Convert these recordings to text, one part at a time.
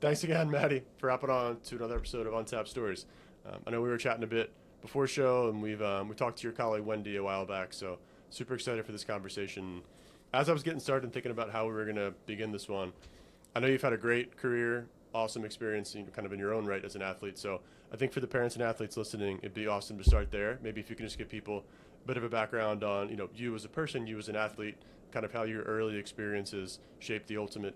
Thanks again, Maddie, for hopping on to another episode of Untapped Stories. I know we were chatting a bit before show, and we talked to your colleague Wendy a while back, so super excited for this conversation. As I was getting started and thinking about how we were going to begin this one, I know you've had a great career, awesome experience, kind of in your own right as an athlete. So I think for the parents and athletes listening, it'd be awesome to start there. Maybe if you can just give people a bit of a background on, you as a person, you as an athlete, kind of how your early experiences shaped the ultimate,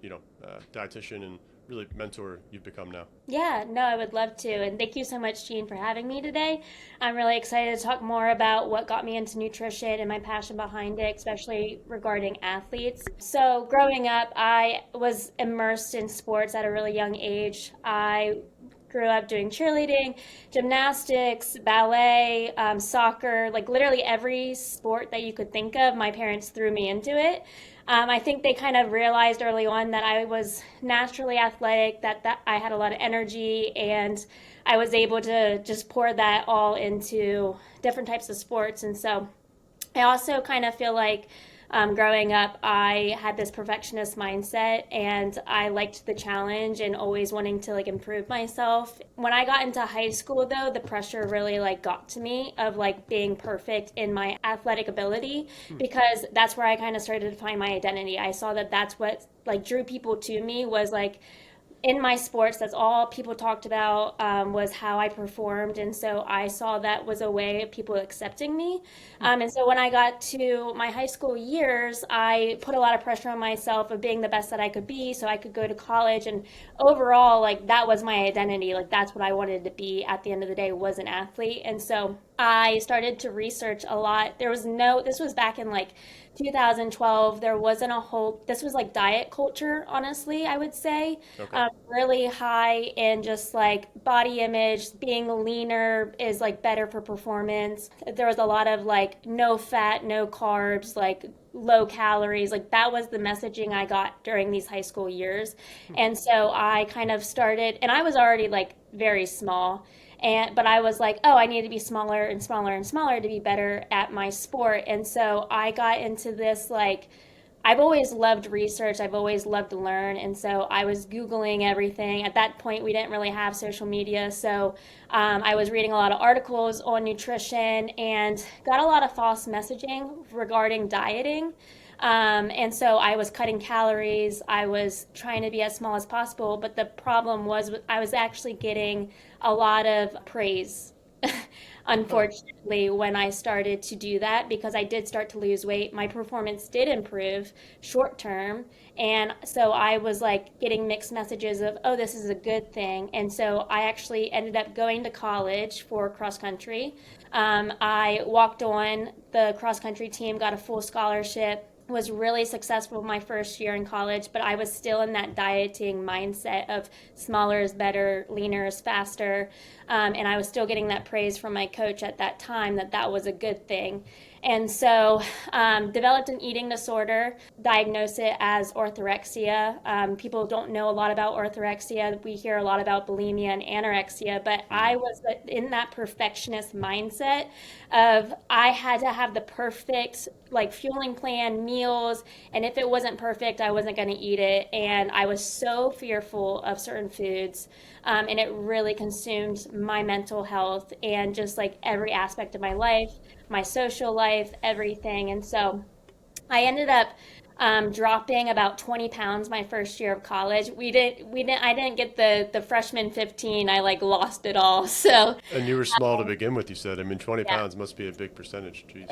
dietitian and really mentor you've become now. Yeah, no, I would love to. And thank you so much, Jean, for having me today. I'm really excited to talk more about what got me into nutrition and my passion behind it, especially regarding athletes. So, growing up, I was immersed in sports at a really young age. I grew up doing cheerleading, gymnastics, ballet, soccer, like literally every sport that you could think of. My parents threw me into it. I think they kind of realized early on that I was naturally athletic, that I had a lot of energy, and I was able to just pour that all into different types of sports. And so I also kind of feel like growing up, I had this perfectionist mindset and I liked the challenge and always wanting to like improve myself. When I got into high school though, the pressure really like got to me of like being perfect in my athletic ability because that's where I kind of started to find my identity. I saw that that's what like drew people to me was like in my sports, that's all people talked about was how I performed. And so I saw that was a way of people accepting me. And so when I got to my high school years, I put a lot of pressure on myself of being the best that I could be so I could go to college. And overall, like that was my identity. Like that's what I wanted to be at the end of the day was an athlete. And so I started to research a lot. This was back in like 2012. There wasn't a whole, this was like diet culture, honestly, I would say. Okay. Really high in just like body image, being leaner is like better for performance. There was a lot of like no fat, no carbs, like low calories. Like that was the messaging I got during these high school years. And so I kind of started, and I was already like very small. But I was like, oh, I need to be smaller and smaller and smaller to be better at my sport. And so I got into this like I've always loved research. I've always loved to learn. And so I was Googling everything. At that point, we didn't really have social media. So I was reading a lot of articles on nutrition and got a lot of false messaging regarding dieting. And so I was cutting calories. I was trying to be as small as possible. But the problem was I was actually getting a lot of praise Huh. unfortunately, when I started to do that, because I did start to lose weight, my performance did improve short term. And so I was like getting mixed messages of, oh, this is a good thing. And so I actually ended up going to college for cross country. I walked on the cross country team, got a full scholarship, was really successful my first year in college, but I was still in that dieting mindset of smaller is better, leaner is faster. And I was still getting that praise from my coach at that time that that was a good thing. And so developed an eating disorder, diagnosed it as orthorexia. People don't know a lot about orthorexia. We hear a lot about bulimia and anorexia, but I was in that perfectionist mindset of I had to have the perfect like fueling plan, meals, and if it wasn't perfect, I wasn't going to eat it. And I was so fearful of certain foods, and it really consumed my mental health and just like every aspect of my life, my social life, everything. And so I ended up dropping about 20 pounds my first year of college. I didn't get the freshman 15. I like lost it all. So And you were small to begin with, you said. I mean, 20 yeah. pounds must be a big percentage. Jeez.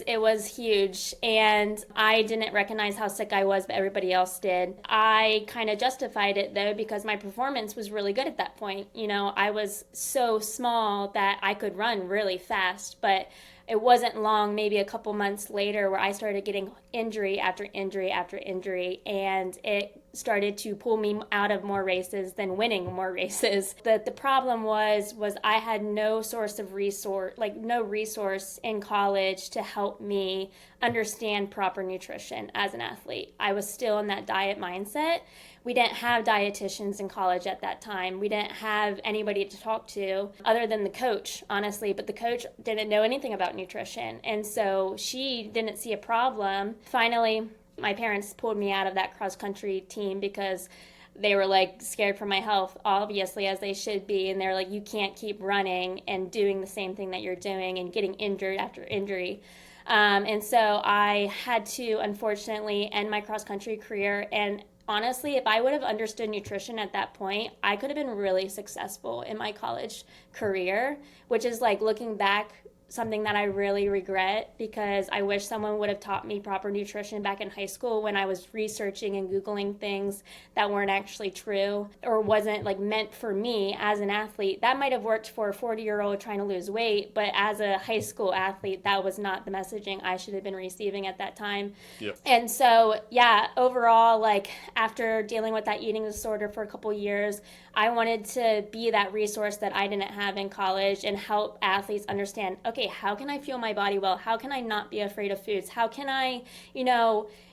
It was huge, and I didn't recognize how sick I was, but everybody else did. I kind of justified it though because my performance was really good at that point. You know, I was so small that I could run really fast, but it wasn't long, maybe a couple months later, where I started getting injury after injury after injury, and it started to pull me out of more races than winning more races. The problem was I had no source of resource, like no resource in college to help me understand proper nutrition as an athlete. I was still in that diet mindset. We didn't have dietitians in college at that time. We didn't have anybody to talk to other than the coach, honestly. But the coach didn't know anything about nutrition. And so she didn't see a problem. Finally, my parents pulled me out of that cross country team because they were like scared for my health, obviously, as they should be. And they're like, you can't keep running and doing the same thing that you're doing and getting injured after injury. And so I had to, unfortunately, end my cross country career. And honestly, if I would have understood nutrition at that point, I could have been really successful in my college career, which is like looking back, something that I really regret, because I wish someone would have taught me proper nutrition back in high school when I was researching and Googling things that weren't actually true or wasn't like meant for me as an athlete. That might have worked for a 40-year-old trying to lose weight, but as a high school athlete, that was not the messaging I should have been receiving at that time. Yep. And so, yeah, overall, like after dealing with that eating disorder for a couple years, I wanted to be that resource that I didn't have in college and help athletes understand, okay, how can I fuel my body well? How can I not be afraid of foods? How can I,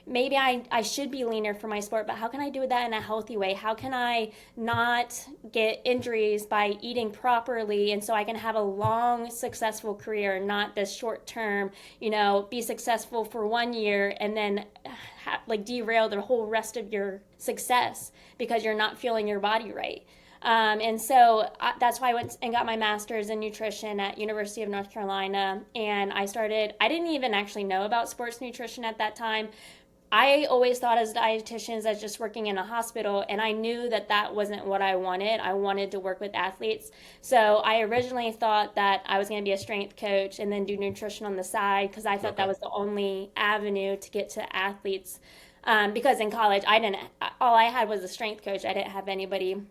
maybe I should be leaner for my sport, but how can I do that in a healthy way? How can I not get injuries by eating properly? And so I can have a long, successful career, not this short term, be successful for 1 year and then derail the whole rest of your success because you're not fueling your body right. And so that's why I went and got my master's in nutrition at University of North Carolina. And I didn't even actually know about sports nutrition at that time. I always thought as dietitians as just working in a hospital, and I knew that that wasn't what I wanted. I wanted to work with athletes. So I originally thought that I was going to be a strength coach and then do nutrition on the side because I thought that was the only avenue to get to athletes. Because in college, all I had was a strength coach. I didn't have anybody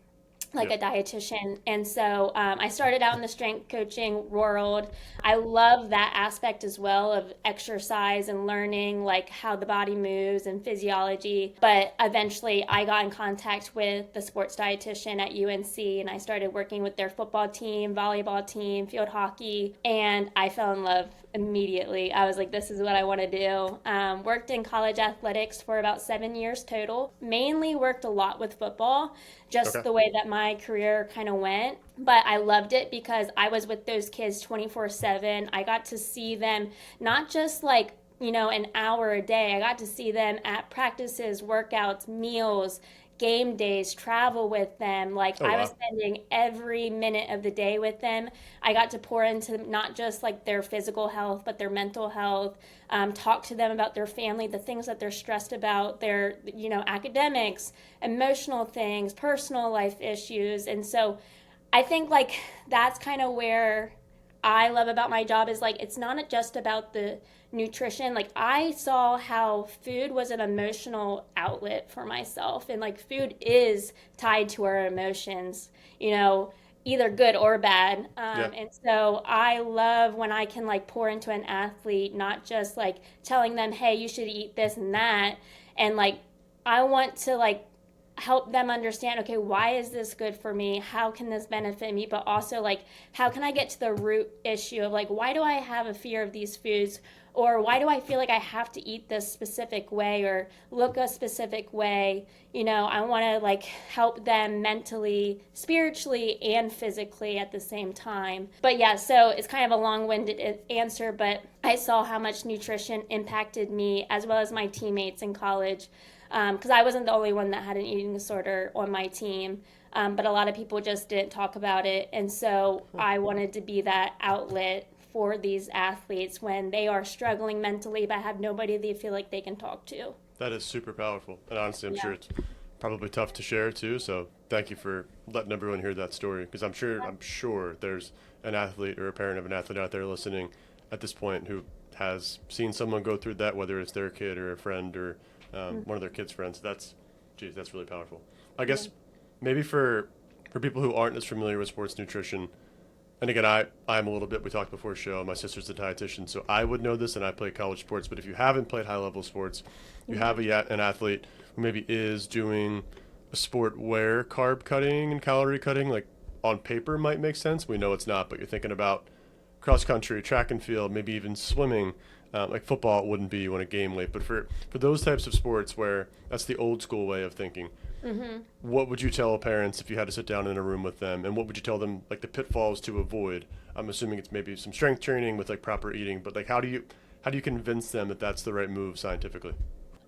like a dietitian. And so I started out in the strength coaching world. I love that aspect as well of exercise and learning like how the body moves and physiology. But eventually I got in contact with the sports dietitian at UNC and I started working with their football team, volleyball team, field hockey, and I fell in love immediately. I was like, this is what I want to do. Worked in college athletics for about 7 years total. Mainly worked a lot with football, just the way that my career kind of went. But I loved it because I was with those kids 24/7. I got to see them not just like, an hour a day. I got to see them at practices, workouts, meals, game days, travel with them. I was spending every minute of the day with them. I got to pour into not just like their physical health, but their mental health, talk to them about their family, the things that they're stressed about, their, academics, emotional things, personal life issues. And so I think like that's kind of where I love about my job is like, it's not just about the nutrition. Like I saw how food was an emotional outlet for myself, and like food is tied to our emotions, either good or bad. And so I love when I can like pour into an athlete, not just like telling them, hey, you should eat this and that. And like, I want to like help them understand, okay, why is this good for me? How can this benefit me? But also like, how can I get to the root issue of like, why do I have a fear of these foods? Or why do I feel like I have to eat this specific way or look a specific way? I want to like help them mentally, spiritually, and physically at the same time. But yeah, so it's kind of a long-winded answer, but I saw how much nutrition impacted me as well as my teammates in college. Because I wasn't the only one that had an eating disorder on my team, but a lot of people just didn't talk about it. And so I wanted to be that outlet for these athletes when they are struggling mentally but have nobody they feel like they can talk to. That is super powerful. And honestly, I'm sure it's probably tough to share too. So thank you for letting everyone hear that story, because I'm sure there's an athlete or a parent of an athlete out there listening at this point who has seen someone go through that, whether it's their kid or a friend or one of their kids' friends. That's really powerful. I guess maybe for people who aren't as familiar with sports nutrition, and again, I'm a little bit, we talked before show, my sister's a dietitian, so I would know this, and I play college sports, but if you haven't played high-level sports, you have an athlete who maybe is doing a sport where carb cutting and calorie cutting, like on paper might make sense. We know it's not, but you're thinking about cross-country, track and field, maybe even swimming. Like football, it wouldn't be you want to game weight, but for those types of sports where that's the old school way of thinking, what would you tell parents if you had to sit down in a room with them, and what would you tell them like the pitfalls to avoid? I'm assuming it's maybe some strength training with like proper eating, but like how do you convince them that that's the right move scientifically?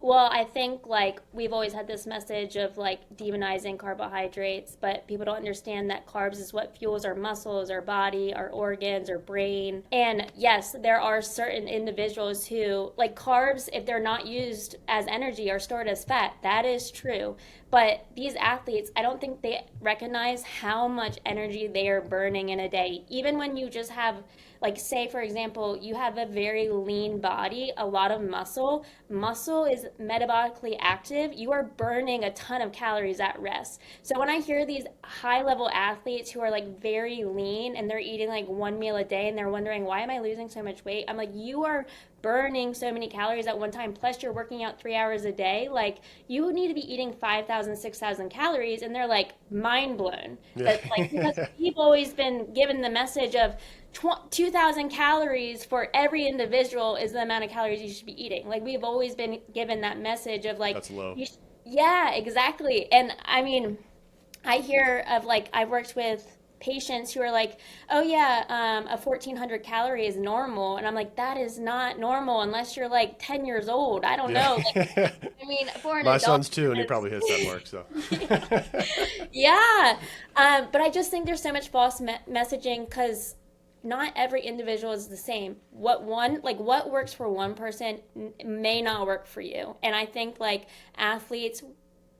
Well, I think like we've always had this message of like demonizing carbohydrates, but people don't understand that carbs is what fuels our muscles, our body, our organs, our brain. And yes, there are certain individuals who like carbs, if they're not used as energy, are stored as fat. That is true. But these athletes, I don't think they recognize how much energy they are burning in a day. Even when you just have, like, say, for example, you have a very lean body, a lot of muscle. Muscle is metabolically active. You are burning a ton of calories at rest. So when I hear these high level athletes who are like very lean and they're eating like one meal a day and they're wondering, why am I losing so much weight? I'm like, you are burning so many calories at one time, plus you're working out 3 hours a day. Like, you need to be eating 5,000, 6,000 calories. And they're like mind blown that, like, because Yeah. we've always been given the message of 2,000 calories for every individual is the amount of calories you should be eating. Like, we've always been given that message of like, That's low. yeah, exactly. And I mean, I hear of like I've worked with patients who are like, oh yeah, a 1,400 calorie is normal, and I'm like, that is not normal unless you're like 10 years old. I don't know. Like, Yeah. I mean, for an My adult, son's two, and he it's probably hits that mark. So, yeah. But I just think there's so much false messaging because not every individual is the same. What works for one person may not work for you. And I think like athletes,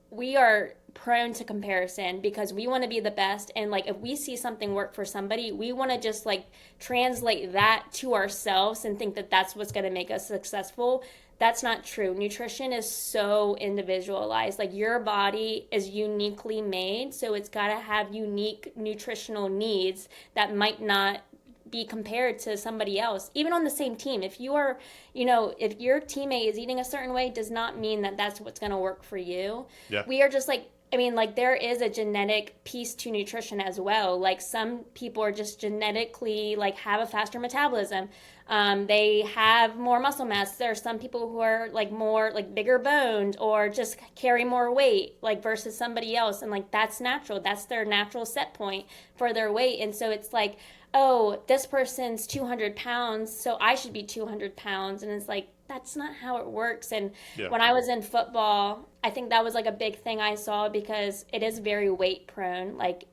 we are prone to comparison because we want to be the best, and like if we see something work for somebody, we want to just like translate that to ourselves and think that that's what's going to make us successful. That's not true. Nutrition is so individualized. Like, your body is uniquely made, so it's got to have unique nutritional needs that might not be compared to somebody else, even on the same team. If you are, if your teammate is eating a certain way, does not mean that that's what's going to work for you. yeah. We are just like, I mean, like, there is a genetic piece to nutrition as well. Like, some people are just genetically like have a faster metabolism. They have more muscle mass. There are some people who are like more like bigger boned or just carry more weight, like versus somebody else. And like, that's natural. That's their natural set point for their weight. And so it's like, oh, this person's 200 pounds, so I should be 200 pounds. And it's like, that's not how it works. And Yeah. when I was in football, I think that was like a big thing I saw because it is very weight prone. Like,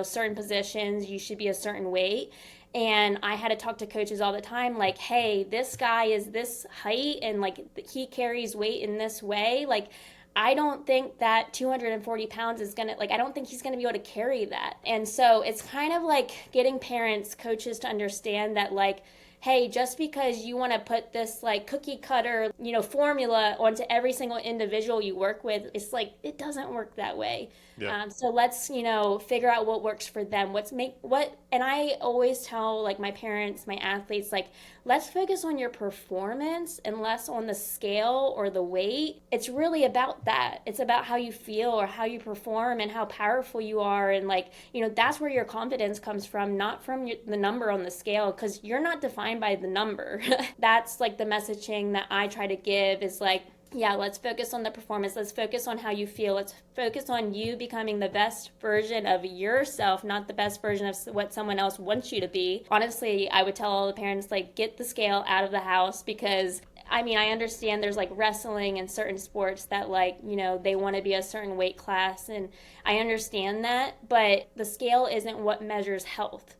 certain positions, you should be a certain weight. And I had to talk to coaches all the time, like, hey, this guy is this height and like he carries weight in this way. Like, I don't think that 240 pounds is going to, like, I don't think he's going to be able to carry that. And so it's kind of like getting parents, coaches to understand that, like, hey, just because you want to put this like cookie cutter, formula onto every single individual you work with, it's like, it doesn't work that way. Yeah. So let's, figure out what works for them. And I always tell like my parents, my athletes, like, let's focus on your performance and less on the scale or the weight. It's really about that. It's about how you feel or how you perform and how powerful you are. And like, that's where your confidence comes from, not from the number on the scale, because you're not defined by the number. That's like the messaging that I try to give is like, yeah, let's focus on the performance. Let's focus on how you feel. Let's focus on you becoming the best version of yourself, not the best version of what someone else wants you to be. Honestly, I would tell all the parents, like, get the scale out of the house because I mean, I understand there's like wrestling and certain sports that like, they want to be a certain weight class, and I understand that, but the scale isn't what measures health.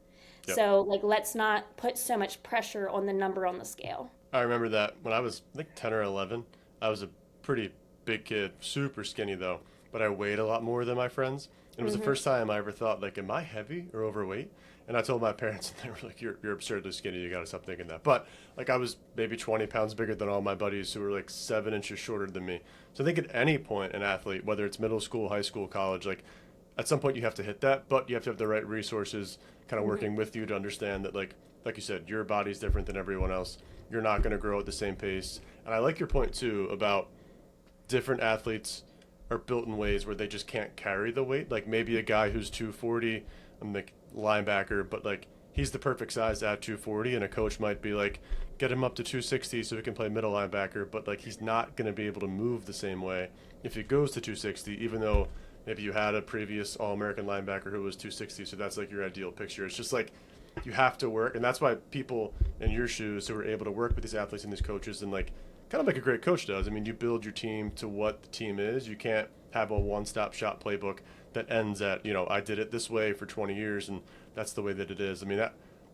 Yep. So like, let's not put so much pressure on the number on the scale. I remember that when I was, I think, 10 or 11. I was a pretty big kid, super skinny though, but I weighed a lot more than my friends. And it was the first time I ever thought, like, am I heavy or overweight? And I told my parents, and they were like, you're absurdly skinny. You got to stop thinking that. But like, I was maybe 20 pounds bigger than all my buddies who were like 7 inches shorter than me. So I think at any point, an athlete, whether it's middle school, high school, college, like, at some point you have to hit that, but you have to have the right resources kind of working with you to understand that, like you said, your body's different than everyone else. You're not going to grow at the same pace. And I like your point too about different athletes are built in ways where they just can't carry the weight. Like, maybe a guy who's 240, I'm like linebacker, but like, he's the perfect size at 240, and a coach might be like, get him up to 260 so he can play middle linebacker, but like, he's not going to be able to move the same way if he goes to 260, even though maybe you had a previous All-American linebacker who was 260, so that's like your ideal picture. It's just like, you have to work, and that's why people in your shoes who are able to work with these athletes and these coaches and like kind of like a great coach does. I mean, you build your team to what the team is. You can't have a one-stop shop playbook that ends at, I did it this way for 20 years and that's the way that it is. I mean,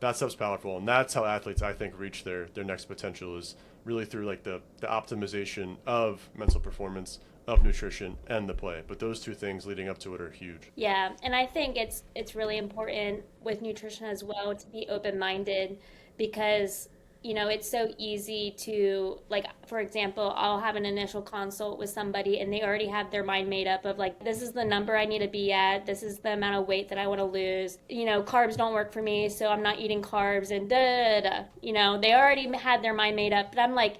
that stuff's powerful, and that's how athletes, I think, reach their next potential, is really through like the optimization of mental performance, of nutrition, and the play. But those two things leading up to it are huge. Yeah, and I think it's really important with nutrition as well to be open-minded, because it's so easy to, like, for example, I'll have an initial consult with somebody and they already have their mind made up of like, this is the number I need to be at, this is the amount of weight that I want to lose, carbs don't work for me, so I'm not eating carbs, and da da da. They already had their mind made up. But I'm like,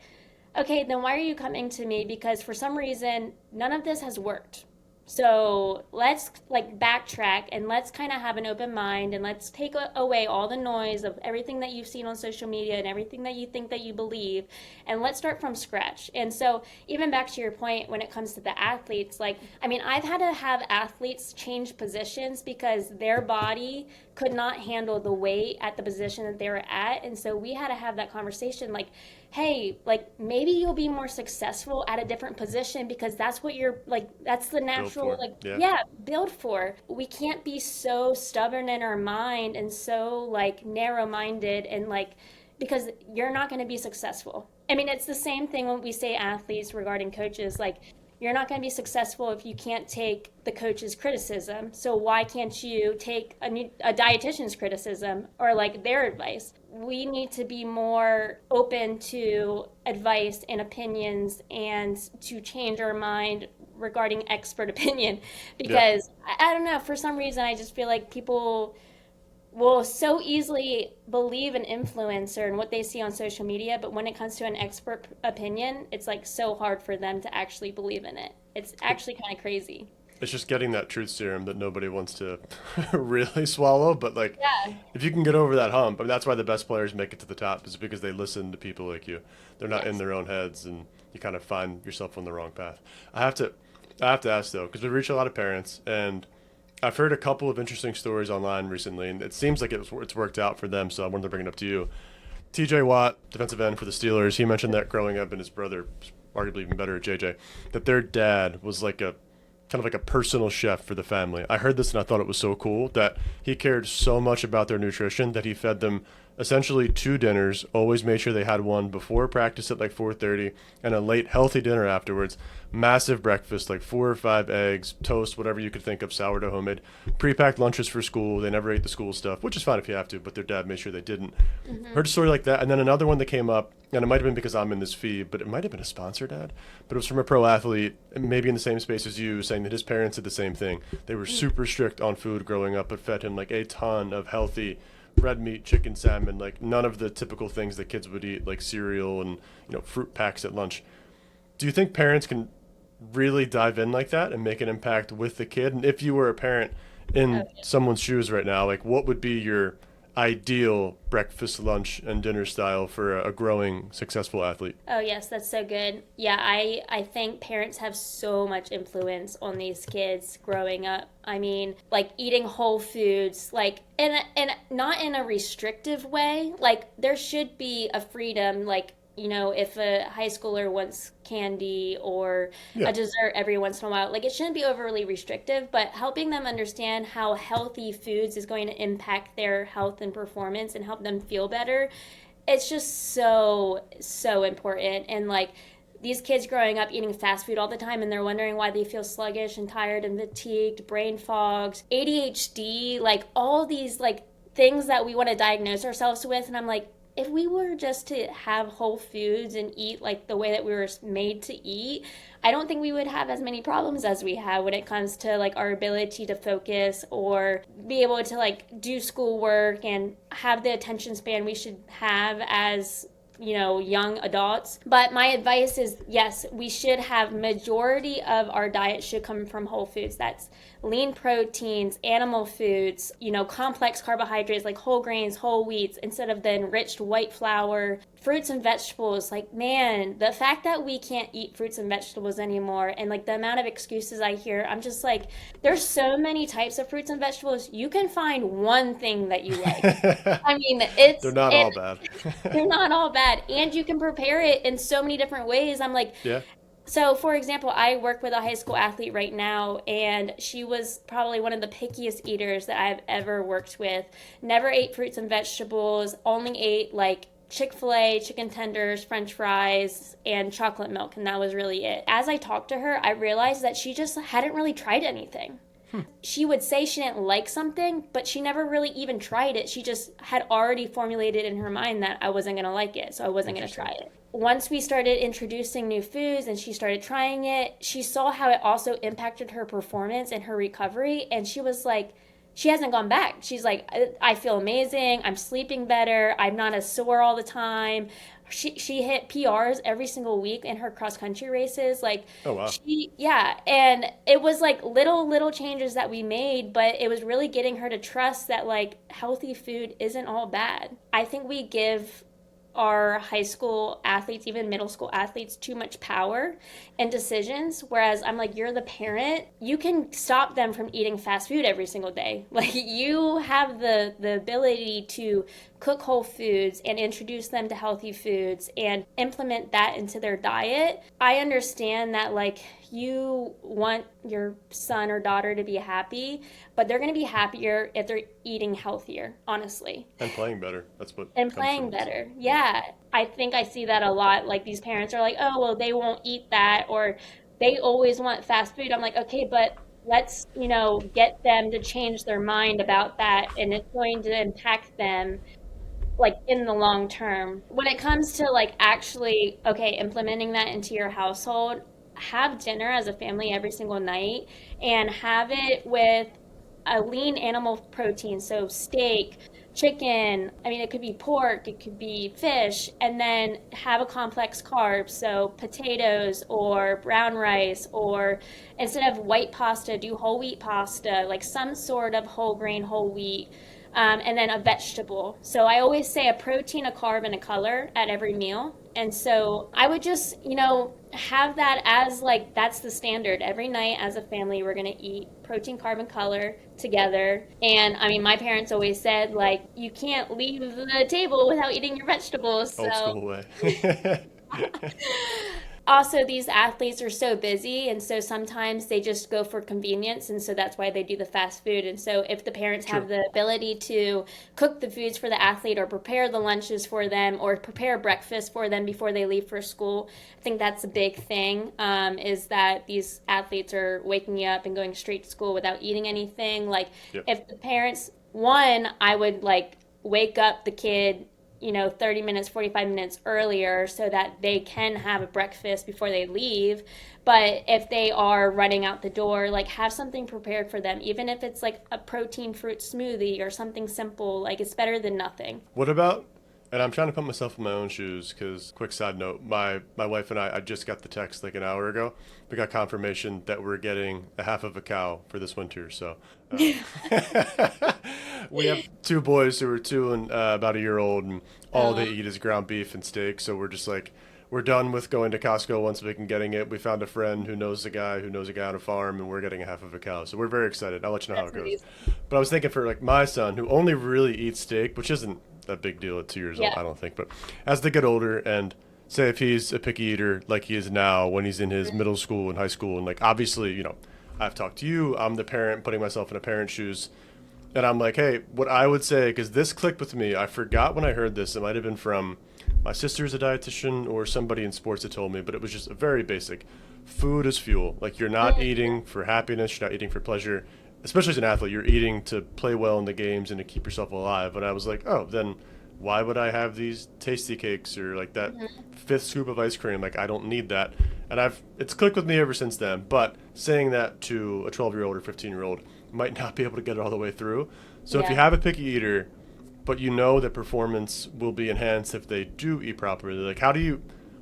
okay, then why are you coming to me? Because for some reason none of this has worked. So let's like backtrack and let's kind of have an open mind, and let's take away all the noise of everything that you've seen on social media and everything that you think that you believe, and let's start from scratch. And so even back to your point, when it comes to the athletes, like, I mean, I've had to have athletes change positions because their body could not handle the weight at the position that they were at. And so we had to have that conversation, like, hey, like, maybe you'll be more successful at a different position because that's what you're like, that's the natural, like, yeah, build for. We can't be so stubborn in our mind and so like narrow-minded, and like, because you're not going to be successful. I mean, it's the same thing when we say athletes regarding coaches, like, you're not going to be successful if you can't take the coach's criticism. So why can't you take a dietitian's criticism or like their advice? We need to be more open to advice and opinions, and to change our mind regarding expert opinion, because I don't know, for some reason I just feel like people will so easily believe an influencer and what they see on social media, but when it comes to an expert opinion, it's like so hard for them to actually believe in it. It's actually kind of crazy. It's just getting that truth serum that nobody wants to really swallow. But like, if you can get over that hump, I mean, that's why the best players make it to the top, is because they listen to people like you. They're not in their own heads, and you kind of find yourself on the wrong path. I have to ask though, because we reach a lot of parents, and I've heard a couple of interesting stories online recently, and it seems like it's worked out for them, so I wanted to bring it up to you. TJ Watt, defensive end for the Steelers, he mentioned that growing up, and his brother, arguably even better at JJ, that their dad was like a kind of like a personal chef for the family. I heard this and I thought it was so cool that he cared so much about their nutrition that he fed them essentially 2 dinners, always made sure they had one before practice at like 4:30, and a late healthy dinner afterwards. Massive breakfast, like 4 or 5 eggs, toast, whatever you could think of, sourdough, homemade, pre-packed lunches for school. They never ate the school stuff, which is fine if you have to, but their dad made sure they didn't. Heard a story like that. And then another one that came up, and it might have been because I'm in this feed, but it might have been a sponsor, Dad, but it was from a pro athlete, maybe in the same space as you, saying that his parents did the same thing. They were super strict on food growing up, but fed him like a ton of healthy red meat, chicken, salmon, like none of the typical things that kids would eat, like cereal and fruit packs at lunch. Do you think parents can really dive in like that and make an impact with the kid? And if you were a parent in someone's shoes right now, like, what would be your ideal breakfast, lunch, and dinner style for a growing, successful athlete? Oh, yes, that's so good. Yeah, I think parents have so much influence on these kids growing up. I mean, like, eating whole foods, like, and not in a restrictive way. Like, there should be a freedom, like, if a high schooler wants candy or a dessert every once in a while, like, it shouldn't be overly restrictive, but helping them understand how healthy foods is going to impact their health and performance and help them feel better. It's just so, so important. And like, these kids growing up eating fast food all the time, and they're wondering why they feel sluggish and tired and fatigued, brain fogs, ADHD, like all these like things that we want to diagnose ourselves with. And I'm like, if we were just to have whole foods and eat like the way that we were made to eat, I don't think we would have as many problems as we have when it comes to like our ability to focus or be able to like do schoolwork and have the attention span we should have as young adults. But my advice is, yes, we should have majority of our diet should come from whole foods. That's lean proteins, animal foods, complex carbohydrates like whole grains, whole wheats, instead of the enriched white flour, fruits and vegetables. Like, man, the fact that we can't eat fruits and vegetables anymore, and like the amount of excuses I hear, I'm just like, there's so many types of fruits and vegetables. You can find one thing that you like. I mean, They're not all bad. they're not all bad. And you can prepare it in so many different ways. I'm like, Yeah. so for example, I work with a high school athlete right now, and she was probably one of the pickiest eaters that I've ever worked with. Never ate fruits and vegetables, only ate like Chick-fil-A, chicken tenders, French fries, and chocolate milk, and that was really it. As I talked to her, I realized that she just hadn't really tried anything. She would say she didn't like something, but she never really even tried it. She just had already formulated in her mind that I wasn't going to like it, so I wasn't going to try it. Once we started introducing new foods and she started trying it, she saw how it also impacted her performance and her recovery, and she was like, she hasn't gone back. She's like, I feel amazing. I'm sleeping better. I'm not as sore all the time. She hit PRs every single week in her cross country races. Like, Oh, wow. yeah. And it was like little changes that we made, but it was really getting her to trust that like healthy food isn't all bad. I think we give our high school athletes, even middle school athletes, too much power and decisions. Whereas I'm like, you're the parent, you can stop them from eating fast food every single day. Like, you have the ability to cook whole foods and introduce them to healthy foods and implement that into their diet. I understand that like you want your son or daughter to be happy, but they're going to be happier if they're eating healthier, honestly. And playing better. That's what And comes playing from it. better. Yeah. I think I see that a lot. Like, these parents are like, oh, well, they won't eat that, or they always want fast food. I'm like, okay, but let's, get them to change their mind about that, and it's going to impact them like in the long term. When it comes to like actually, okay, implementing that into your household, have dinner as a family every single night and have it with a lean animal protein, so steak, chicken, I mean, it could be pork, it could be fish, and then have a complex carb, so potatoes or brown rice, or instead of white pasta, do whole wheat pasta, like some sort of whole grain, whole wheat. And then a vegetable. So I always say a protein, a carb, and a color at every meal. And so I would just, have that as like, that's the standard. Every night as a family, we're going to eat protein, carb, and color together. And I mean, my parents always said, like, you can't leave the table without eating your vegetables. Old So school way. also, these athletes are so busy, and so sometimes they just go for convenience, and so that's why they do the fast food. And so if the parents have the ability to cook the foods for the athlete, or prepare the lunches for them, or prepare breakfast for them before they leave for school, I think that's a big thing, is that these athletes are waking up and going straight to school without eating anything. Like, if the parents, one, I would like wake up the kid 30 minutes, 45 minutes earlier, so that they can have a breakfast before they leave. But if they are running out the door, like, have something prepared for them, even if it's like a protein fruit smoothie or something simple. Like, it's better than nothing. What about, and I'm trying to put myself in my own shoes, because quick side note, my wife and I just got the text like an hour ago. We got confirmation that we're getting a half of a cow for this winter. So we have two boys who are 2 and about a year old, and all they eat is ground beef and steak. So we're just like, we're done with going to Costco once we can getting it. We found a friend who knows a guy on a farm, and we're getting a half of a cow. So we're very excited. I'll let you know how it goes. But I was thinking for like my son, who only really eats steak, which isn't a big deal at 2 years old, I don't think. But as they get older, and say if he's a picky eater like he is now, when he's in his middle school and high school, and like obviously, I've talked to you, I'm the parent putting myself in a parent's shoes. And I'm like, hey, what I would say, because this clicked with me, I forgot when I heard this, it might have been from my sister's a dietitian or somebody in sports that told me, but it was just a very basic. Food is fuel. Like, you're not eating for happiness, you're not eating for pleasure. Especially as an athlete, you're eating to play well in the games and to keep yourself alive. And I was like, oh, then why would I have these tasty cakes or like that 5th scoop of ice cream? Like, I don't need that. And it's clicked with me ever since then. But saying that to a 12-year-old or 15-year-old might not be able to get it all the way through. So if you have a picky eater, but you know that performance will be enhanced if they do eat properly, like,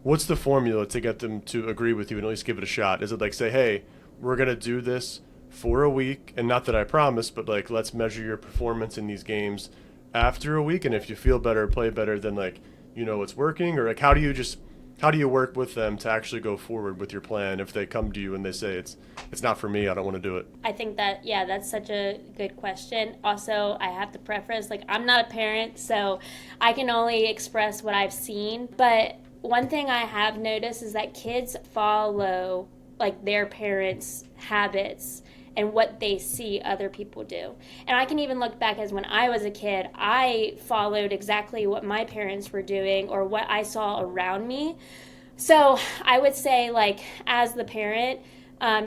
what's the formula to get them to agree with you and at least give it a shot? Is it like, say, hey, we're going to do this for a week, and not that I promise, but like let's measure your performance in these games after a week, and if you feel better, play better, then like you know what's working, or like how do you work with them to actually go forward with your plan if they come to you and they say it's not for me, I don't want to do it? I think that, yeah, that's such a good question. Also, I have to preface, like, I'm not a parent, so I can only express what I've seen. But one thing I have noticed is that kids follow, like, their parents' habits and what they see other people do. And I can even look back as when I was a kid, I followed exactly what my parents were doing or what I saw around me. So I would say, like, as the parent,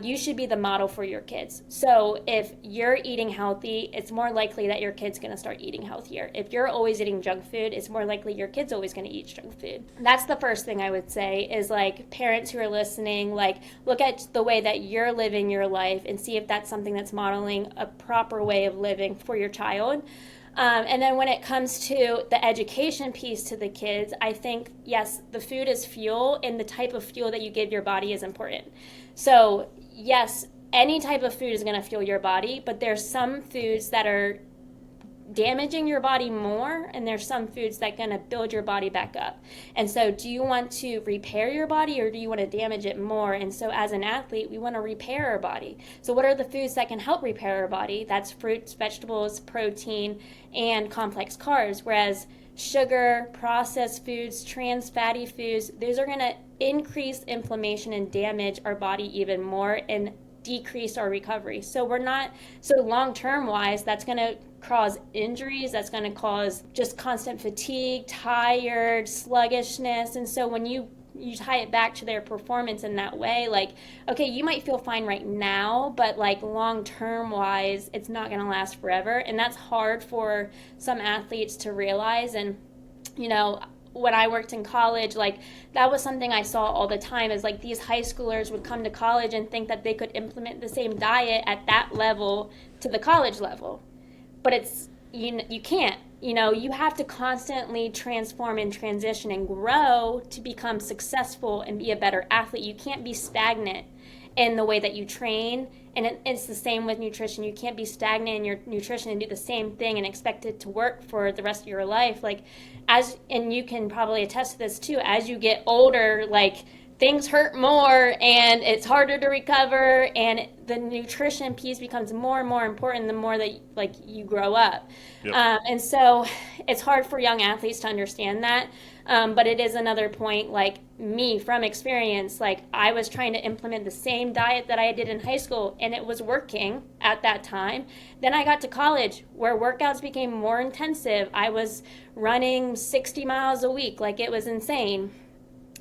you should be the model for your kids. So if you're eating healthy, it's more likely that your kid's going to start eating healthier. If you're always eating junk food, it's more likely your kid's always going to eat junk food. That's the first thing I would say is, like, parents who are listening, like, look at the way that you're living your life and see if that's something that's modeling a proper way of living for your child. And then when it comes to the education piece to the kids, I think, yes, the food is fuel, and the type of fuel that you give your body is important. So, yes, any type of food is going to fuel your body, but there's some foods that are damaging your body more, and there's some foods that are going to build your body back up. And so do you want to repair your body, or do you want to damage it more? And so as an athlete, we want to repair our body. So what are the foods that can help repair our body? That's fruits, vegetables, protein, and complex carbs. Whereas sugar, processed foods, trans fatty foods, those are going to increase inflammation and damage our body even more and decrease our recovery. So long-term wise, that's going to cause injuries, that's going to cause just constant fatigue, tired, sluggishness. And so when you tie it back to their performance in that way, like, okay, you might feel fine right now, but like long-term wise, it's not going to last forever. And that's hard for some athletes to realize. And, you know, when I worked in college, like, that was something I saw all the time, is like these high schoolers would come to college and think that they could implement the same diet at that level to the college level. But you can't. You know, you have to constantly transform and transition and grow to become successful and be a better athlete. You can't be stagnant in the way that you train. And it's the same with nutrition. You can't be stagnant in your nutrition and do the same thing and expect it to work for the rest of your life. Like, and you can probably attest to this too, as you get older, like, things hurt more and it's harder to recover, and the nutrition piece becomes more and more important the more that, like, you grow up. Yep. And so it's hard for young athletes to understand that. But it is another point, like, me from experience, like, I was trying to implement the same diet that I did in high school, and it was working at that time. Then I got to college where workouts became more intensive. I was running 60 miles a week. Like, it was insane.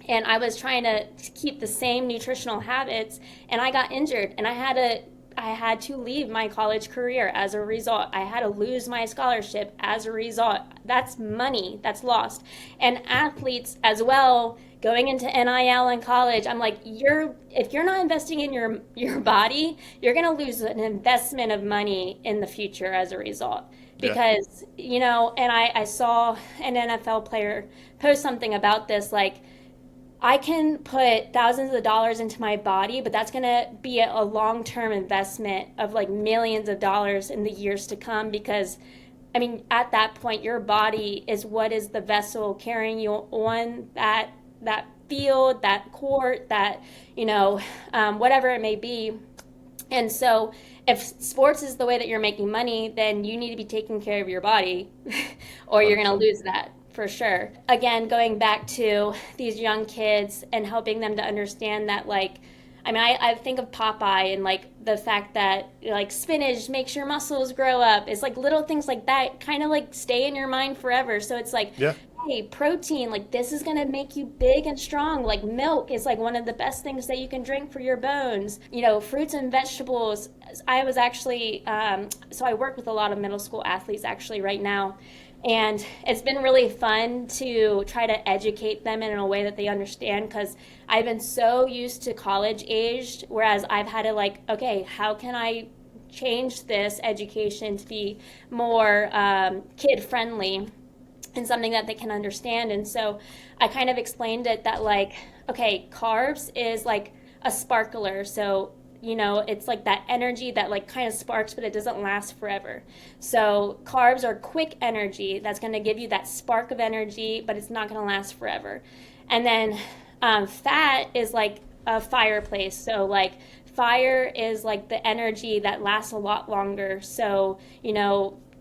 And I was trying to keep the same nutritional habits, and I got injured, and I had to leave my college career as a result. I had to lose my scholarship as a result. That's money that's lost. And athletes as well, going into NIL in college, I'm like, if you're not investing in your body, you're going to lose an investment of money in the future as a result. Because, you know, and I saw an NFL player post something about this, like, I can put thousands of dollars into my body, but that's going to be a long-term investment of like millions of dollars in the years to come, because, I mean, at that point, your body is what is the vessel carrying you on that field, that court, that, you know, whatever it may be. And so if sports is the way that you're making money, then you need to be taking care of your body or you're going to lose that. For sure. Again, going back to these young kids and helping them to understand that, like, I mean, I think of Popeye and, like, the fact that, like, spinach makes your muscles grow up. It's like little things like that kind of, like, stay in your mind forever. So it's like, hey, protein, like, this is going to make you big and strong. Like, milk is, like, one of the best things that you can drink for your bones. You know, fruits and vegetables. I was actually, so I work with a lot of middle school athletes actually right now. And it's been really fun to try to educate them in a way that they understand, because I've been so used to college aged, whereas I've had to, like, okay, how can I change this education to be more kid friendly and something that they can understand? And so I kind of explained it that, like, okay, carbs is like a sparkler. So it's like that energy that like kind of sparks, but it doesn't last forever. So carbs are quick energy that's going to give you that spark of energy, but it's not going to last forever. And then fat is like a fireplace. So like fire is like the energy that lasts a lot longer. So,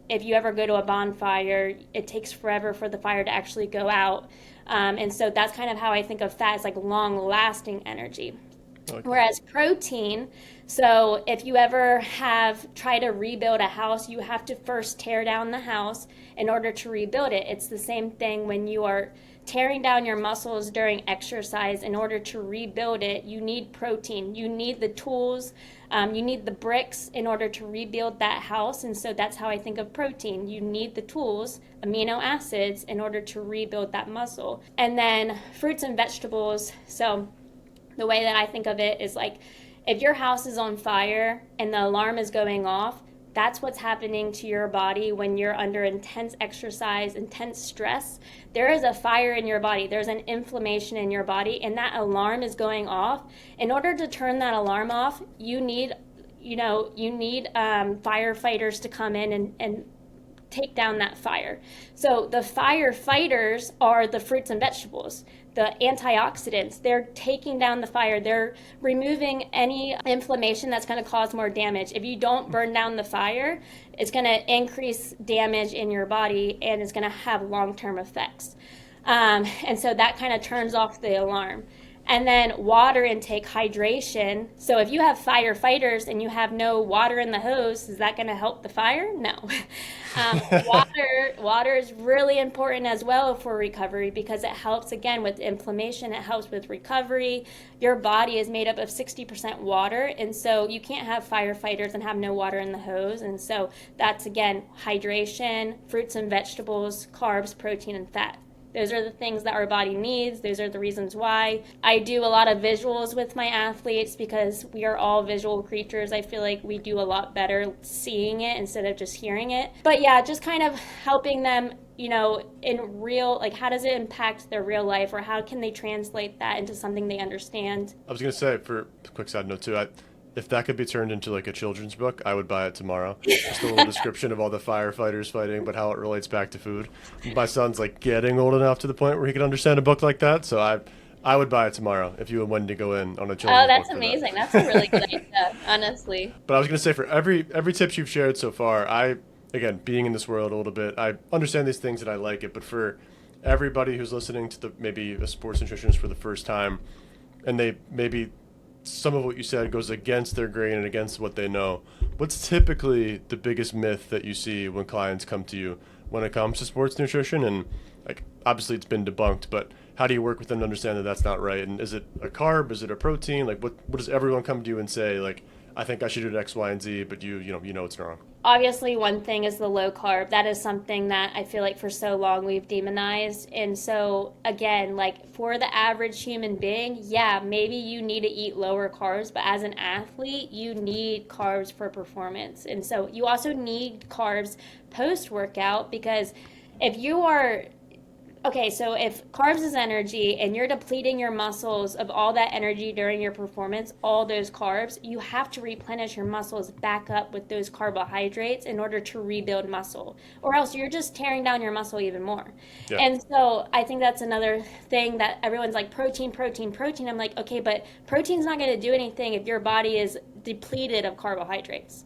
if you ever go to a bonfire, it takes forever for the fire to actually go out. And so that's kind of how I think of fat as like long lasting energy. Okay. Whereas protein, so if you ever have tried to rebuild a house, you have to first tear down the house in order to rebuild it. It's the same thing when you are tearing down your muscles during exercise. In order to rebuild it, you need protein. You need the tools. You need the bricks in order to rebuild that house. And so that's how I think of protein. You need the tools, amino acids, in order to rebuild that muscle. And then fruits and vegetables. So the way that I think of it is like, if your house is on fire and the alarm is going off, that's what's happening to your body when you're under intense exercise, intense stress. There is a fire in your body. There's an inflammation in your body, and that alarm is going off. In order to turn that alarm off, you need firefighters to come in and take down that fire. So the firefighters are the fruits and vegetables, the antioxidants. They're taking down the fire. They're removing any inflammation that's going to cause more damage. If you don't burn down the fire, it's going to increase damage in your body, and it's going to have long-term effects. And so that kind of turns off the alarm. And then water intake, hydration. So if you have firefighters and you have no water in the hose, is that going to help the fire? No. Water is really important as well for recovery, because it helps, again, with inflammation. It helps with recovery. Your body is made up of 60% water, and so you can't have firefighters and have no water in the hose. And so that's, again, hydration, fruits and vegetables, carbs, protein, and fat. Those are the things that our body needs. Those are the reasons why. I do a lot of visuals with my athletes, because we are all visual creatures. I feel like we do a lot better seeing it instead of just hearing it. But yeah, just kind of helping them, in real, like, how does it impact their real life, or how can they translate that into something they understand? I was going to say, for a quick side note too, if that could be turned into like a children's book, I would buy it tomorrow. Just a little description of all the firefighters fighting, but how it relates back to food. My son's like getting old enough to the point where he can understand a book like that, so I would buy it tomorrow if you and Wendy go in on a children's book. Oh, that's amazing. That's a really good idea, honestly. But I was going to say, for every tips you've shared so far, again, being in this world a little bit, I understand these things and I like it, but for everybody who's listening to maybe a sports nutritionist for the first time, and they maybe some of what you said goes against their grain and against what they know, what's typically the biggest myth that you see when clients come to you when it comes to sports nutrition? And like, obviously it's been debunked, but how do you work with them to understand that that's not right? And is it a carb? Is it a protein? Like, what does everyone come to you and say, like, I think I should do X, Y, and Z, but you know it's wrong? Obviously, one thing is the low carb. That is something that I feel like for so long we've demonized. And so, again, like, for the average human being, yeah, maybe you need to eat lower carbs, but as an athlete, you need carbs for performance. And so you also need carbs post-workout, because if you are... Okay, so if carbs is energy and you're depleting your muscles of all that energy during your performance, all those carbs, you have to replenish your muscles back up with those carbohydrates in order to rebuild muscle, or else you're just tearing down your muscle even more. Yeah. And so I think that's another thing that everyone's like, protein. I'm like, okay, but protein's not going to do anything if your body is depleted of carbohydrates,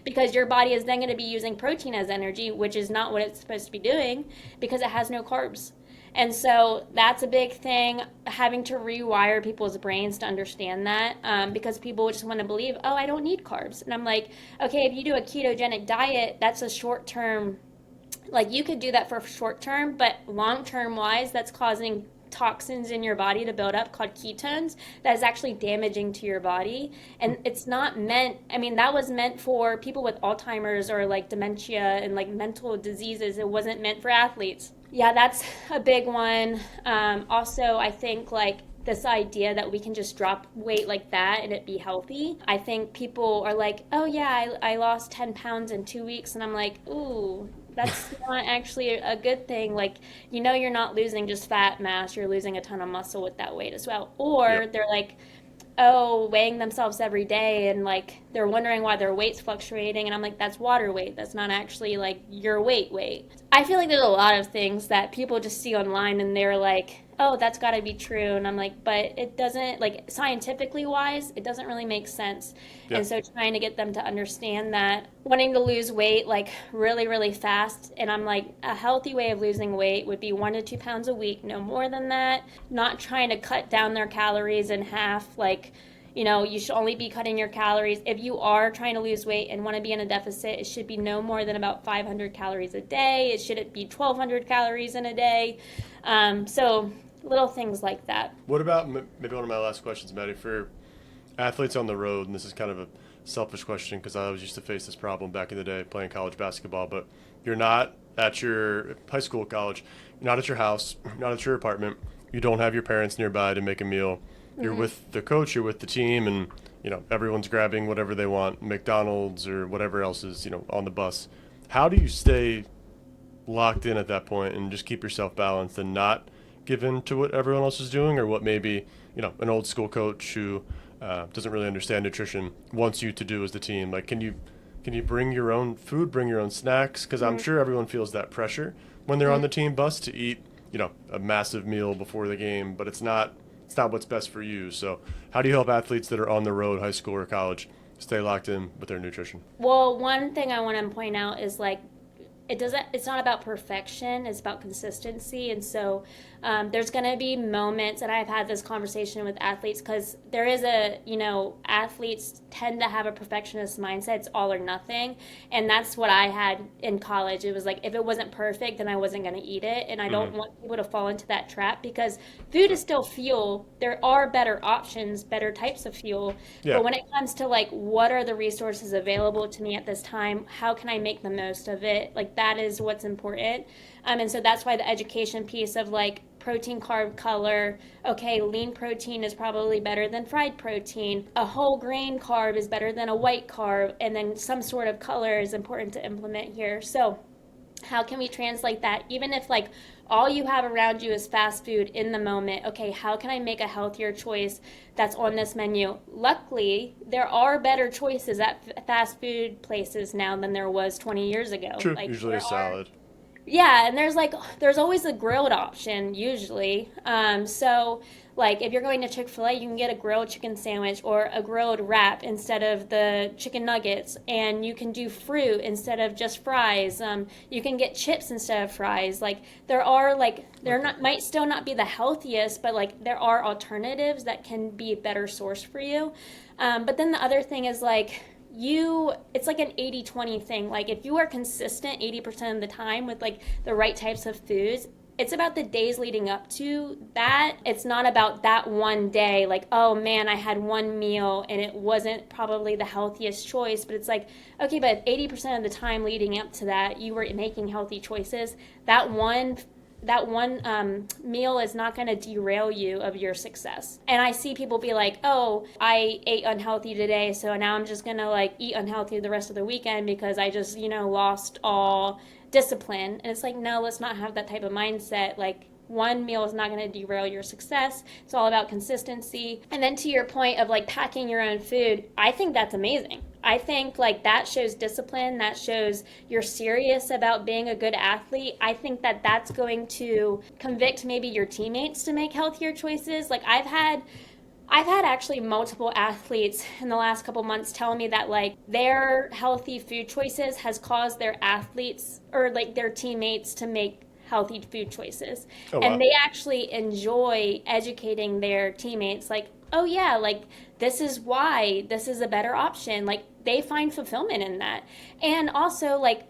because your body is then going to be using protein as energy, which is not what it's supposed to be doing, because it has no carbs. And so that's a big thing, having to rewire people's brains to understand that, because people just want to believe, oh, I don't need carbs. And I'm like, okay, if you do a ketogenic diet, that's a short-term, like, you could do that for short term, but long-term wise, that's causing toxins in your body to build up called ketones that is actually damaging to your body. And it's not meant, that was meant for people with Alzheimer's or like dementia and like mental diseases. It wasn't meant for athletes. Yeah, that's a big one. Also, I think like this idea that we can just drop weight like that and it be healthy. I think people are like, oh yeah, I lost 10 pounds in 2 weeks. And I'm like, ooh, that's not actually a good thing. Like, you're not losing just fat mass, you're losing a ton of muscle with that weight as well. Or They're like, oh, weighing themselves every day and like they're wondering why their weight's fluctuating. And I'm like, that's water weight. That's not actually like your weight. I feel like there's a lot of things that people just see online and they're like, oh, that's got to be true. And I'm like, but it doesn't, like scientifically wise, it doesn't really make sense. Yeah. And so trying to get them to understand that wanting to lose weight like really, really fast. And I'm like, a healthy way of losing weight would be 1 to 2 pounds a week, no more than that. Not trying to cut down their calories in half. Like, you should only be cutting your calories. If you are trying to lose weight and want to be in a deficit, it should be no more than about 500 calories a day. It shouldn't be 1,200 calories in a day. So little things like that. What about maybe one of my last questions, Maddie, for athletes on the road, and this is kind of a selfish question because I always used to face this problem back in the day playing college basketball, but you're not at your high school, college, you're not at your house, not at your apartment, you don't have your parents nearby to make a meal. You're with the coach, you're with the team, and everyone's grabbing whatever they want, McDonald's or whatever else is on the bus. How do you stay locked in at that point and just keep yourself balanced and not give in to what everyone else is doing, or what maybe an old school coach who doesn't really understand nutrition wants you to do as the team? Like, can you bring your own food, bring your own snacks? Because I'm sure everyone feels that pressure when they're on the team bus to eat a massive meal before the game, but it's not what's best for you. So how do you help athletes that are on the road, high school or college, stay locked in with their nutrition? Well, one thing I want to point out is like it's not about perfection, it's about consistency. And so there's going to be moments, and I've had this conversation with athletes, because there is athletes tend to have a perfectionist mindset. It's all or nothing. And that's what I had in college. It was like, if it wasn't perfect, then I wasn't going to eat it. And I don't want people to fall into that trap, because food is still fuel. There are better options, better types of fuel. Yeah. But when it comes to like, what are the resources available to me at this time? How can I make the most of it? Like, that is what's important. And so that's why the education piece of like protein, carb, color. Okay, lean protein is probably better than fried protein. A whole grain carb is better than a white carb. And then some sort of color is important to implement here. So how can we translate that? Even if like all you have around you is fast food in the moment, okay, how can I make a healthier choice that's on this menu? Luckily, there are better choices at fast food places now than there was 20 years ago. True, like, usually a salad. Yeah, and there's always a grilled option usually. So like if you're going to Chick-fil-A, you can get a grilled chicken sandwich or a grilled wrap instead of the chicken nuggets, and you can do fruit instead of just fries. You can get chips instead of fries. Like might still not be the healthiest, but like there are alternatives that can be a better source for you. But then the other thing is like, it's like an 80-20 thing. Like if you are consistent 80% of the time with like the right types of foods, it's about the days leading up to that. It's not about that one day, like, oh man, I had one meal and it wasn't probably the healthiest choice. But it's like, okay, but 80% of the time leading up to that, you were making healthy choices. That one meal is not going to derail you of your success. And I see people be like, oh, I ate unhealthy today, so now I'm just going to like eat unhealthy the rest of the weekend because I just, lost all discipline. And it's like, no, let's not have that type of mindset. Like, one meal is not going to derail your success. It's all about consistency. And then to your point of like packing your own food, I think that's amazing. I think like that shows discipline. That shows you're serious about being a good athlete. I think that that's going to convict maybe your teammates to make healthier choices. Like I've had actually multiple athletes in the last couple months tell me that like their healthy food choices has caused their athletes or like their teammates to make healthy food choices. Oh, wow. And they actually enjoy educating their teammates like, oh yeah, like this is why this is a better option. Like they find fulfillment in that. And also like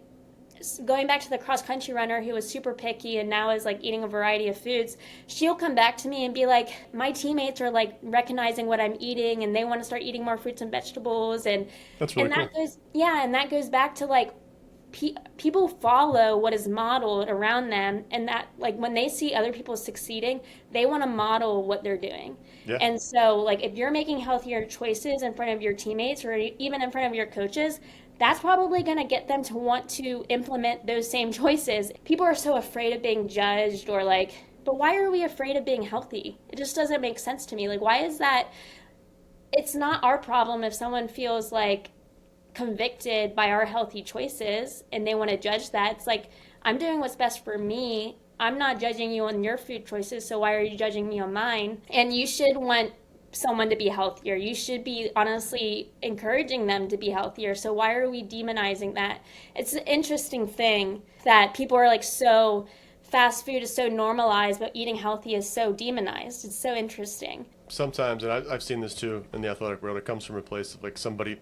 going back to the cross country runner who was super picky and now is like eating a variety of foods, she'll come back to me and be like, my teammates are like recognizing what I'm eating and they want to start eating more fruits and vegetables. And that's really and that cool. that goes back to like people follow what is modeled around them, and that like when they see other people succeeding, they want to model what they're doing. Yeah. And so like if you're making healthier choices in front of your teammates or even in front of your coaches, that's probably going to get them to want to implement those same choices. People are so afraid of being judged or like, but why are we afraid of being healthy? It just doesn't make sense to me. Like, why is that it's not our problem if someone feels like convicted by our healthy choices and they want to judge that. It's like, I'm doing what's best for me. I'm not judging you on your food choices, so why are you judging me on mine? And you should want someone to be healthier. You should be honestly encouraging them to be healthier. So why are we demonizing that? It's an interesting thing that people are like, so fast food is so normalized, but eating healthy is so demonized. It's so interesting. Sometimes, and I've seen this too in the athletic world, it comes from a place of like somebody,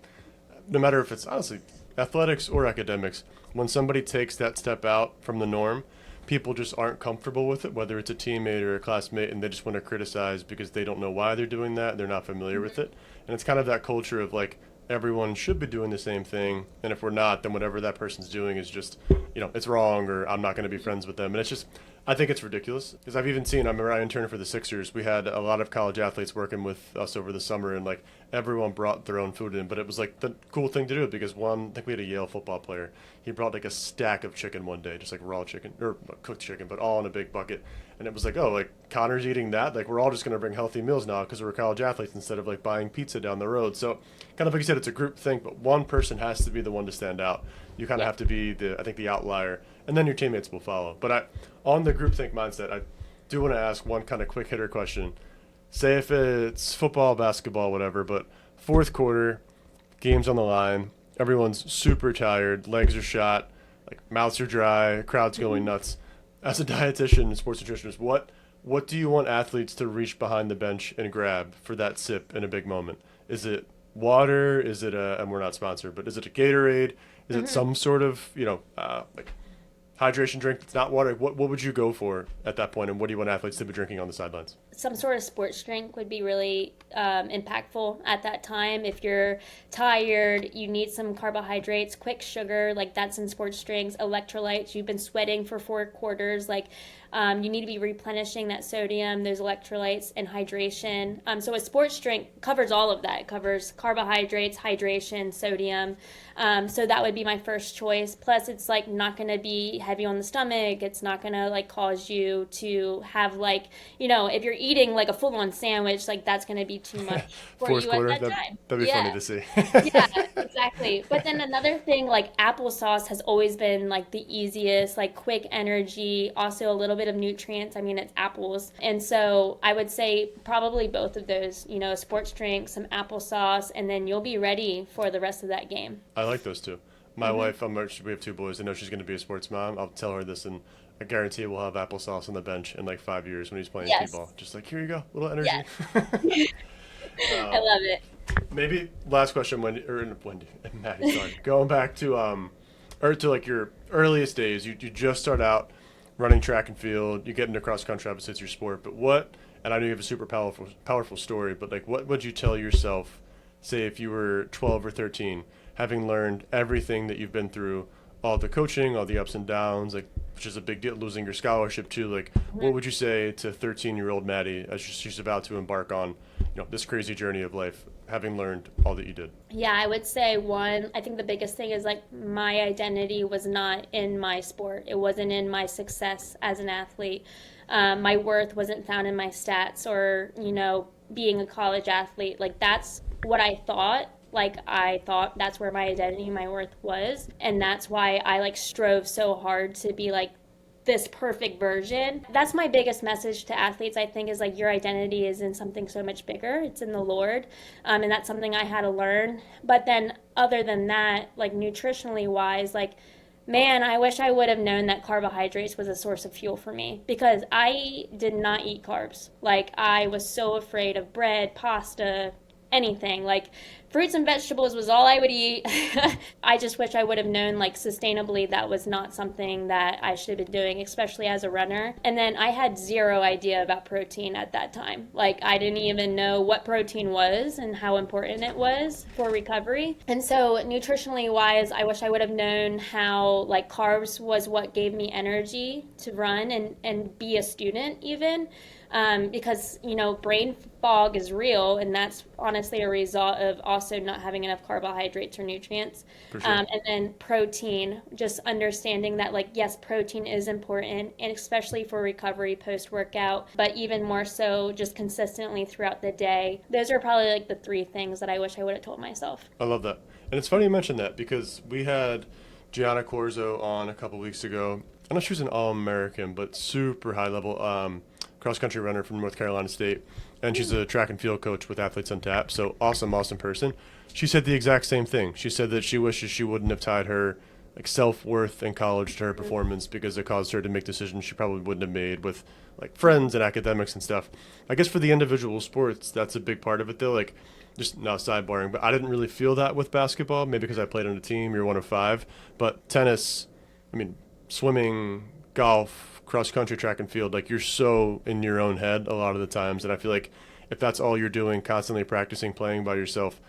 no matter if it's honestly athletics or academics, when somebody takes that step out from the norm, people just aren't comfortable with it, whether it's a teammate or a classmate, and they just want to criticize because they don't know why they're doing that. They're not familiar with it. And it's kind of that culture of like, everyone should be doing the same thing. And if we're not, then whatever that person's doing is just, it's wrong, or I'm not going to be friends with them. And it's just, I think it's ridiculous because I've even seen, I remember I interned for the Sixers. We had a lot of college athletes working with us over the summer, and like everyone brought their own food in, but it was like the cool thing to do because one, I think we had a Yale football player. He brought like a stack of chicken one day, just like raw chicken or cooked chicken, but all in a big bucket. And it was like, oh, like Connor's eating that. Like we're all just going to bring healthy meals now because we're college athletes instead of like buying pizza down the road. So kind of like you said, it's a group thing, but one person has to be the one to stand out. You kind of have to be the outlier, and then your teammates will follow. But on the groupthink mindset, I do want to ask one kind of quick hitter question. Say if it's football, basketball, whatever, but fourth quarter, game's on the line, everyone's super tired, legs are shot, like mouths are dry, crowd's going nuts. As a dietitian and sports nutritionist, what do you want athletes to reach behind the bench and grab for that sip in a big moment? Is it water? Is it and we're not sponsored, but is it a Gatorade? Is it some sort of, like hydration drink that's not water? What would you go for at that point, and what do you want athletes to be drinking on the sidelines? Some sort of sports drink would be really impactful at that time. If you're tired, you need some carbohydrates, quick sugar, like that's in sports drinks, electrolytes. You've been sweating for 4 quarters, like you need to be replenishing that sodium, those electrolytes, and hydration. So a sports drink covers all of that. It covers carbohydrates, hydration, sodium. So that would be my first choice. Plus, it's like not going to be heavy on the stomach. It's not going to like cause you to have like, if you're eating like a full-on sandwich, like that's going to be too much for you at that time. That'd be funny to see. Yeah, exactly. But then another thing, like applesauce has always been like the easiest, like quick energy, also a little bit of nutrients. I mean, it's apples. And so I would say probably both of those, a sports drink, some applesauce, and then you'll be ready for the rest of that game. I like those two. My wife, we have 2 boys. I know she's going to be a sports mom. I'll tell her this, and I guarantee we'll have applesauce on the bench in like 5 years when he's playing t-ball. Just like, here you go, little energy. Yes. I love it. Maybe last question, Wendy, Maddie, sorry. Going back to or to like your earliest days, you just start out running track and field, you get into cross country, obviously it's your sport, but and I know you have a super powerful story, but like what would you tell yourself, say if you were 12 or 13, having learned everything that you've been through, all the coaching, all the ups and downs, like which is a big deal, losing your scholarship too, like what would you say to 13-year-old Maddie as she's about to embark on this crazy journey of life, having learned all that you did? Yeah, I would say I think the biggest thing is like my identity was not in my sport. It wasn't in my success as an athlete. My worth wasn't found in my stats or, being a college athlete. Like that's what I thought. Like I thought that's where my identity, my worth was. And that's why I like strove so hard to be like this perfect version. That's my biggest message to athletes, I think, is like your identity is in something so much bigger. It's in the Lord. And that's something I had to learn. But then other than that, like nutritionally wise, like, man, I wish I would have known that carbohydrates was a source of fuel for me because I did not eat carbs. Like I was so afraid of bread, pasta, anything. Like fruits and vegetables was all I would eat. I just wish I would have known like sustainably that was not something that I should have been doing, especially as a runner. And then I had zero idea about protein at that time. Like I didn't even know what protein was and how important it was for recovery. And so nutritionally wise, I wish I would have known how like carbs was what gave me energy to run and be a student even. Because brain fog is real, and that's honestly a result of also not having enough carbohydrates or nutrients. For sure. And then protein, just understanding that, like, yes, protein is important, and especially for recovery post-workout, but even more so just consistently throughout the day. Those are probably like the three things that I wish I would have told myself. I love that. And it's funny you mentioned that because we had Gianna Corzo on a couple weeks ago. I know she was an All-American, but super high-level cross-country runner from North Carolina State. And she's a track and field coach with Athletes Untapped. So awesome person. She said the exact same thing. She said that she wishes she wouldn't have tied her like self-worth in college to her performance because it caused her to make decisions she probably wouldn't have made with like friends and academics and stuff. I guess for the individual sports, that's a big part of it though. Like just not sidebarring, but I didn't really feel that with basketball, maybe because I played on a team, you're one of five. But tennis, I mean, swimming, golf, cross country, track and field, like you're so in your own head a lot of the times. And I feel like if that's all you're doing, constantly practicing, playing by yourself,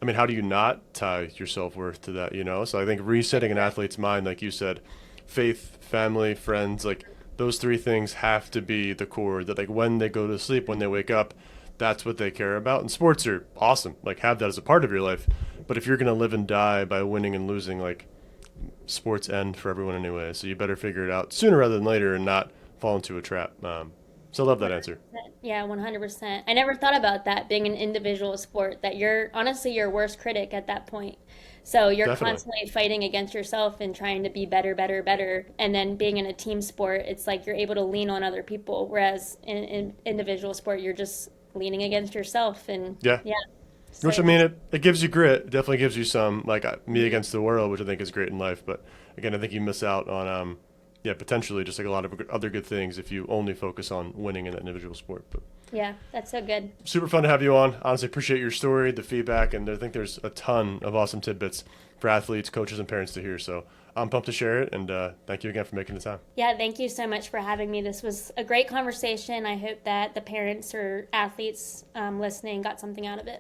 I mean, how do you not tie your self-worth to that, you know? So I think resetting an athlete's mind, like you said, faith, family, friends, like those three things have to be the core that like when they go to sleep, when they wake up, that's what they care about. And sports are awesome. Like have that as a part of your life. But if you're going to live and die by winning and losing, like sports end for everyone anyway. So you better figure it out sooner rather than later and not fall into a trap. So I love that answer. Yeah, 100%. I never thought about that being an individual sport, that you're honestly your worst critic at that point. So you're Definitely. constantly fighting against yourself and trying to be better, better, better. And then being in a team sport, it's like you're able to lean on other people. Whereas in individual sport, you're just leaning against yourself. And Yeah. yeah. Which I So, mean, it gives you grit. It definitely gives you some like me against the world, which I think is great in life. But again, I think you miss out on yeah, potentially just like a lot of other good things if you only focus on winning in that individual sport. But yeah, that's so good. super fun to have you on. Honestly, appreciate your story, the feedback, and I think there's a ton of awesome tidbits for athletes, coaches, and parents to hear. So I'm pumped to share it, and thank you again for making the time. Yeah, thank you so much for having me. This was a great conversation. I hope that the parents or athletes listening got something out of it.